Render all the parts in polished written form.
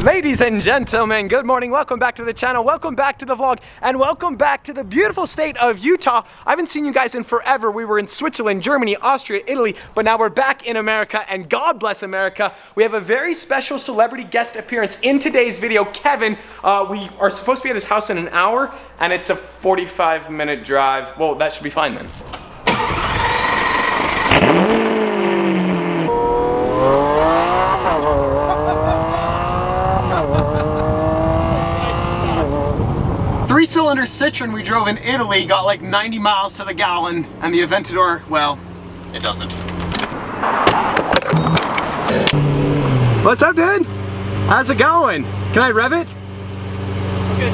Ladies and gentlemen, good morning. Welcome back to the channel. Welcome back to the vlog. And welcome back to the beautiful state of Utah. I haven't seen you guys in forever. We were in Switzerland, Germany, Austria, Italy, but now we're back in America, and God bless America. We have a very special celebrity guest appearance in today's video, Kevin. We are supposed to be at his house in an hour, and it's a 45-minute drive. Well, that should be fine then. Three-cylinder Citroen we drove in Italy got like 90 miles to the gallon, and the Aventador, well, it doesn't. What's up, dude? How's it going? Can I rev it? Okay.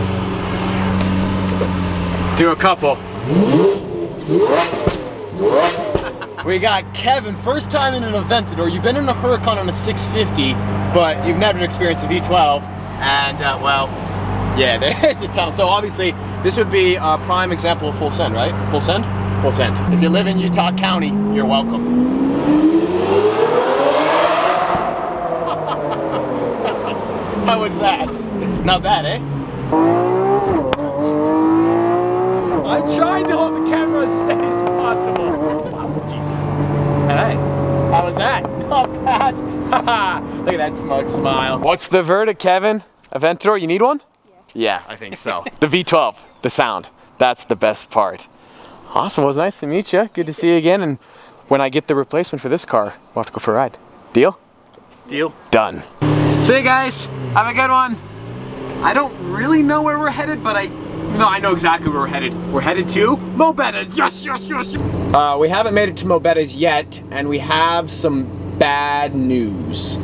Do a couple. We got Kevin, first time in an Aventador. You've been in a Huracan on a 650, but you've never experienced a V12, and well, yeah, there's a ton. So obviously, this would be a prime example of full send, right? Full send? Full send. If you live in Utah County, you're welcome. How was that? Not bad, eh? I'm trying to hold the camera as steady as possible. Oh, jeez. Hey, how was that? Not bad. Look at that smug smile. What's the verdict, Kevin? Aventador, you need one? Yeah, I think so. The V12, the sound, that's the best part. Awesome, well, it was nice to meet you. Good to see you again, and when I get the replacement for this car, we'll have to go for a ride. Deal? Deal. Done. See you guys, have a good one. I don't really know where we're headed, but I know exactly where we're headed. We're headed to Mobetta's, yes, yes, yes. We haven't made it to Mobetta's yet, and we have some bad news.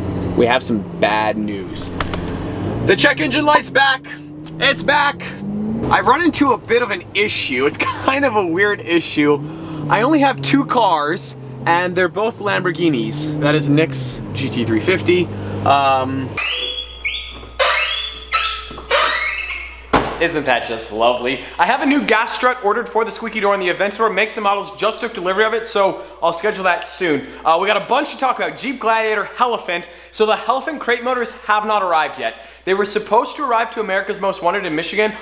The check engine light's back. It's back. I've run into a bit of an issue. It's kind of a weird issue. I only have two cars, and they're both Lamborghinis. That is Nick's GT350. Isn't that just lovely? I have a new gas strut ordered for the squeaky door in the Aventador. Makes and models just took delivery of it, so I'll schedule that soon. We got a bunch to talk about. Jeep Gladiator, Elephant. So the Elephant crate motors have not arrived yet. They were supposed to arrive to America's Most Wanted in Michigan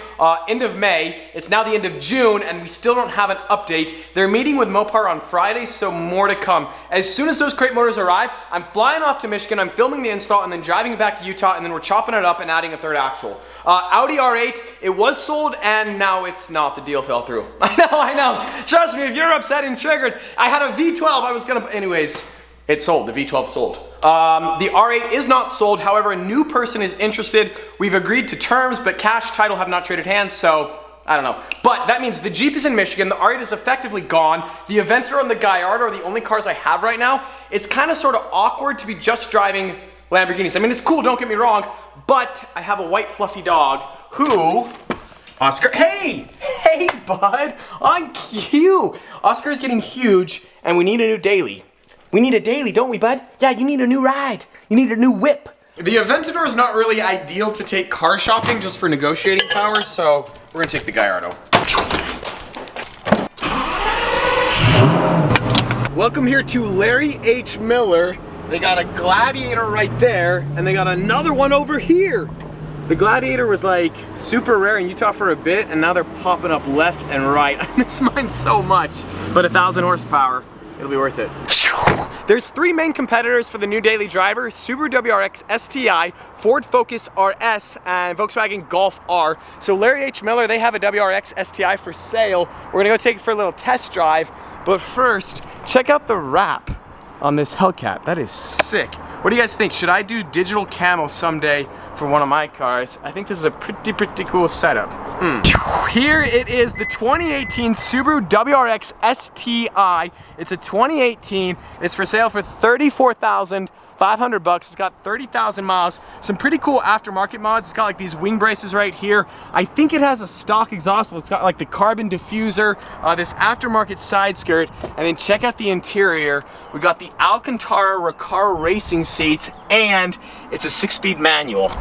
end of May. It's now the end of June, and we still don't have an update. They're meeting with Mopar on Friday, so more to come. As soon as those crate motors arrive, I'm flying off to Michigan, I'm filming the install, and then driving back to Utah, and then we're chopping it up and adding a third axle. Audi R8, it was sold, and now it's not. The deal fell through. I know. Trust me, if you're upset and triggered, I had a V12, anyways, it sold. The V12 sold. The R8 is not sold. However, a new person is interested. We've agreed to terms, but cash title have not traded hands, so I don't know. But that means the Jeep is in Michigan, the R8 is effectively gone. The Aventador and the Gallardo are the only cars I have right now. It's kind of sort of awkward to be just driving Lamborghinis. I mean, it's cool, don't get me wrong, but I have a white fluffy dog who, Oscar, hey bud, on cue. Oscar's getting huge, and we need a new daily. We need a daily, don't we, bud? Yeah, you need a new ride. You need a new whip. The Aventador is not really ideal to take car shopping just for negotiating power, so we're gonna take the Gallardo. Welcome here to Larry H. Miller. They got a Gladiator right there, and they got another one over here. The Gladiator was like super rare in Utah for a bit, and now they're popping up left and right. I miss mine so much, but 1,000 horsepower, it'll be worth it. There's three main competitors for the new daily driver: Subaru WRX STI, Ford Focus RS, and Volkswagen Golf R. So Larry H. Miller, they have a WRX STI for sale. We're gonna go take it for a little test drive, but first, check out the wrap on this Hellcat. That is sick. What do you guys think? Should I do digital camo someday for one of my cars? I think this is a pretty cool setup. Here it is, the 2018 Subaru WRX STI. It's a 2018. It's for sale for $34,500. It's got 30,000 miles. Some pretty cool aftermarket mods. It's got like these wing braces right here. I think it has a stock exhaust, but it's got like the carbon diffuser, this aftermarket side skirt, and then check out the interior. We got the Alcantara Recaro racing seats, and it's a 6-speed manual.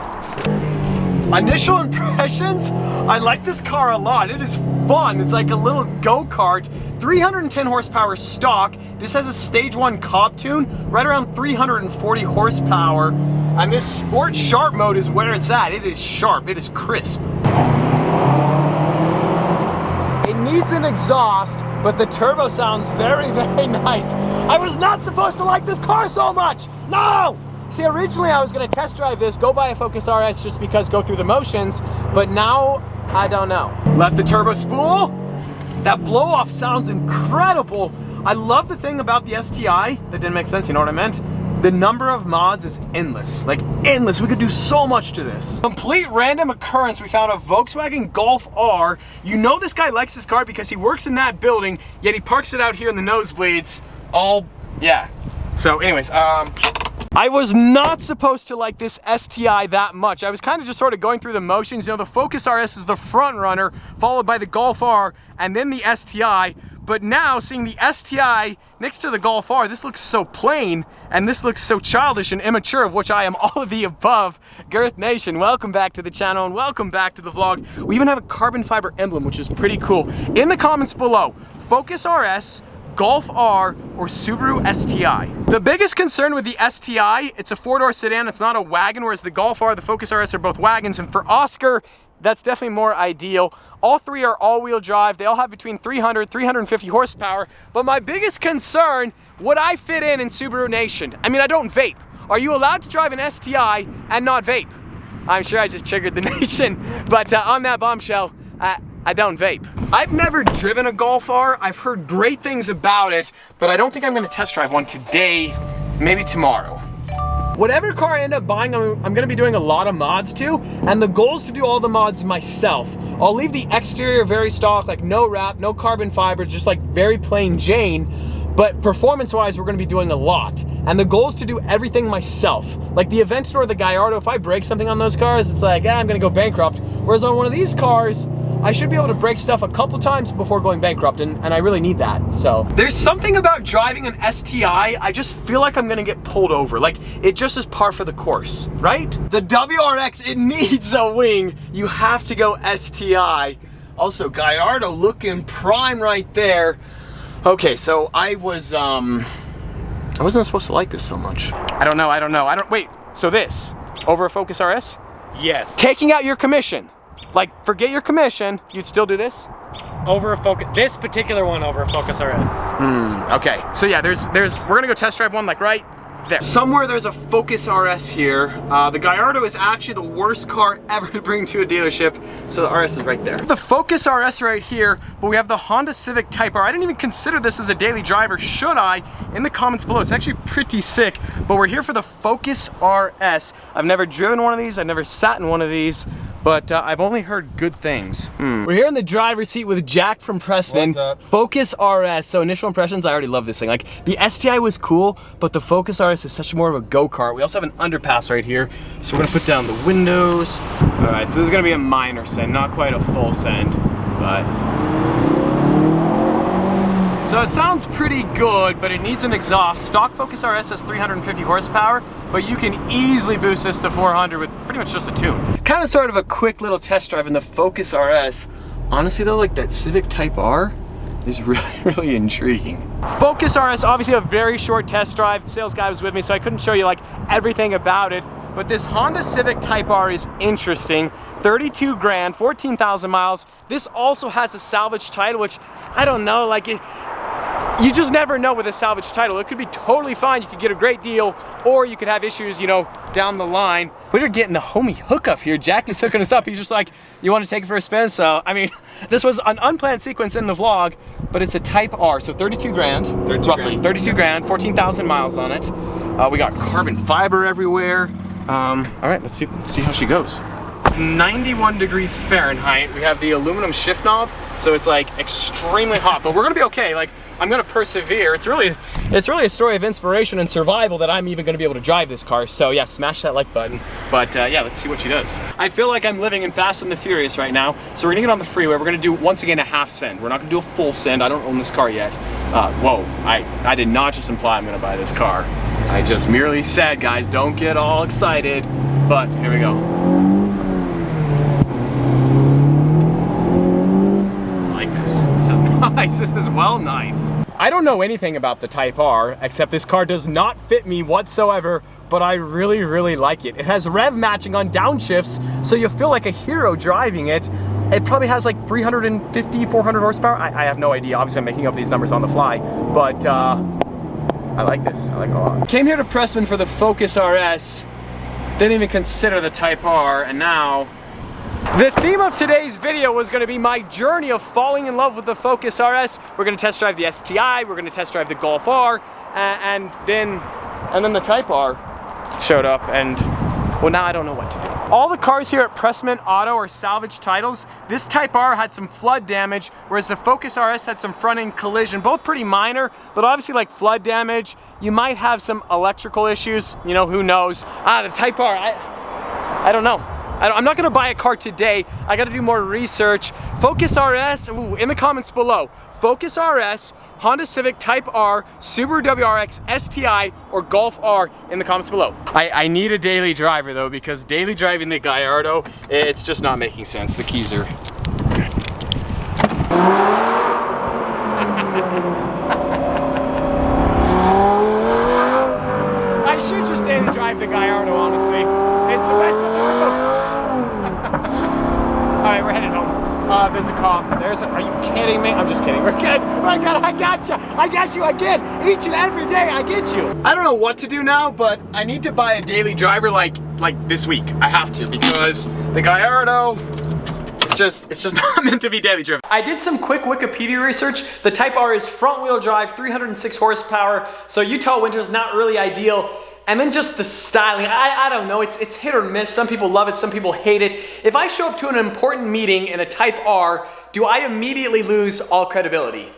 Initial impressions, I like this car a lot. It is fun. It's like a little go-kart. 310 horsepower stock. This has a stage 1 cob tune, right around 340 horsepower. And this sport sharp mode is where it's at. It is sharp, it is crisp. It needs an exhaust, but the turbo sounds very, very nice. I was not supposed to like this car so much. No! See, originally I was gonna test drive this, go buy a Focus RS just because go through the motions, but now, I don't know. Let the turbo spool. That blow off sounds incredible. I love the thing about the STI, that didn't make sense, you know what I meant? The number of mods is endless, like endless. We could do so much to this. Complete random occurrence, we found a Volkswagen Golf R. You know this guy likes this car because he works in that building, yet he parks it out here in the nosebleeds. Yeah. So anyways, I was not supposed to like this STI that much. I was kind of just sort of going through the motions. You know, the Focus RS is the front runner, followed by the Golf R, and then the STI. But now, seeing the STI next to the Golf R, this looks so plain, and this looks so childish and immature, of which I am all of the above. Girth Nation, welcome back to the channel, and welcome back to the vlog. We even have a carbon fiber emblem, which is pretty cool. In the comments below, Focus RS, Golf R, or Subaru STI. The biggest concern with the STI, it's a 4-door sedan, it's not a wagon, whereas the Golf R, the Focus RS are both wagons, and for Oscar, that's definitely more ideal. All three are all-wheel drive. They all have between 300, 350 horsepower. But my biggest concern, would I fit in Subaru Nation? I mean, I don't vape. Are you allowed to drive an STI and not vape? I'm sure I just triggered the nation, but on that bombshell, I don't vape. I've never driven a Golf R. I've heard great things about it, but I don't think I'm gonna test drive one today, maybe tomorrow. Whatever car I end up buying, I'm gonna be doing a lot of mods to, and the goal is to do all the mods myself. I'll leave the exterior very stock, like no wrap, no carbon fiber, just like very plain Jane, but performance-wise, we're gonna be doing a lot. And the goal is to do everything myself. Like the Aventador or the Gallardo, if I break something on those cars, it's like, I'm gonna go bankrupt. Whereas on one of these cars, I should be able to break stuff a couple times before going bankrupt, and I really need that, so. There's something about driving an STI, I just feel like I'm gonna get pulled over. Like, it just is par for the course, right? The WRX, it needs a wing. You have to go STI. Also, Gallardo looking prime right there. Okay, so I wasn't supposed to like this so much. I don't know, wait, so this, over a Focus RS? Yes. Taking out your commission. Like, forget your commission, you'd still do this? Over a Focus, this particular one over a Focus RS. Okay, so yeah, we're gonna go test drive one like right there. Somewhere there's a Focus RS here. The Gallardo is actually the worst car ever to bring to a dealership, so the RS is right there. The Focus RS right here, but we have the Honda Civic Type R. I didn't even consider this as a daily driver, should I? In the comments below, it's actually pretty sick, but we're here for the Focus RS. I've never driven one of these, I've never sat in one of these, but I've only heard good things. We're here in the driver's seat with Jack from Pressman. What's up? Focus RS. So initial impressions, I already love this thing. Like, the STI was cool, but the Focus RS is such more of a go-kart. We also have an underpass right here, so we're gonna put down the windows. All right, so this is gonna be a minor send, not quite a full send, but. So it sounds pretty good, but it needs an exhaust. Stock Focus RS has 350 horsepower, but you can easily boost this to 400 with pretty much just a tune. Kind of sort of a quick little test drive in the Focus RS. Honestly though, like that Civic Type R is really, really intriguing. Focus RS, obviously a very short test drive. The sales guy was with me, so I couldn't show you like everything about it. But this Honda Civic Type R is interesting. 32 grand, 14,000 miles. This also has a salvage title, which I don't know, like you just never know with a salvage title. It could be totally fine, you could get a great deal, or you could have issues, you know, down the line. We're getting the homie hookup here. Jack is hooking us up. He's just like, you want to take it for a spin? So, I mean, this was an unplanned sequence in the vlog, but it's a Type R, so 32 grand, roughly. 32 grand, 14,000 miles on it. We got carbon fiber everywhere. All right, let's see how she goes. 91 degrees Fahrenheit. We have the aluminum shift knob, so it's like extremely hot, but we're gonna be okay. Like, I'm gonna persevere. It's really a story of inspiration and survival that I'm even gonna be able to drive this car. So yeah, smash that like button. But yeah, let's see what she does. I feel like I'm living in Fast and the Furious right now. So we're gonna get on the freeway. We're gonna do, once again, a half send. We're not gonna do a full send. I don't own this car yet. Whoa, I did not just imply I'm gonna buy this car. I just merely said, guys, don't get all excited. But here we go. I like this. This is nice. This is well nice. I don't know anything about the Type R, except this car does not fit me whatsoever, but I really, really like it. It has rev matching on downshifts, so you feel like a hero driving it. It probably has like 350, 400 horsepower. I have no idea. Obviously, I'm making up these numbers on the fly, but I like this. I like it a lot. Came here to Pressman for the Focus RS. Didn't even consider the Type R, and now the theme of today's video was going to be my journey of falling in love with the Focus RS. We're going to test drive the STI, we're going to test drive the Golf R, and then the Type R showed up, and well, now I don't know what to do. All the cars here at Pressman Auto are salvage titles. This Type R had some flood damage, whereas the Focus RS had some front-end collision, both pretty minor, but obviously like flood damage. You might have some electrical issues, you know, who knows. The Type R, I don't know. I'm not gonna buy a car today. I gotta do more research. Focus RS, ooh, in the comments below. Focus RS, Honda Civic Type R, Subaru WRX, STI, or Golf R in the comments below. I need a daily driver though, because daily driving the Gallardo, it's just not making sense. The keys are good. I should just daily drive the Gallardo, honestly. It's the best in the world. All right, we're headed home. There's a cop. Are you kidding me? I'm just kidding. We're good. Oh my God, I got you. I got you again. Each and every day, I get you. I don't know what to do now, but I need to buy a daily driver like this week. I have to, because the Gallardo, it's just not meant to be daily driven. I did some quick Wikipedia research. The Type R is front-wheel drive, 306 horsepower, so Utah winter is not really ideal. And then just the styling, I don't know, it's hit or miss. Some people love it, some people hate it. If I show up to an important meeting in a Type R, do I immediately lose all credibility?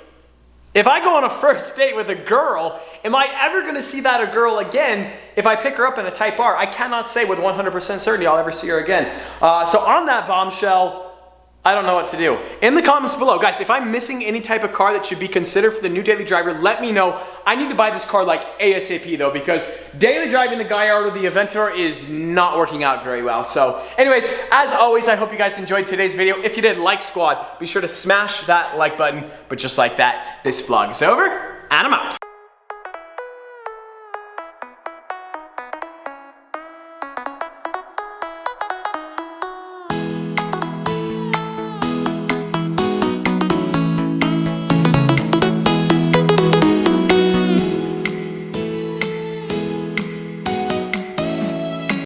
If I go on a first date with a girl, am I ever gonna see that girl again if I pick her up in a Type R? I cannot say with 100% certainty I'll ever see her again. So on that bombshell, I don't know what to do. In the comments below, guys, if I'm missing any type of car that should be considered for the new daily driver, let me know. I need to buy this car like ASAP though, because daily driving the Gallardo, the Aventador, is not working out very well. So anyways, as always, I hope you guys enjoyed today's video. If you did, like squad, be sure to smash that like button. But just like that, this vlog is over, and I'm out.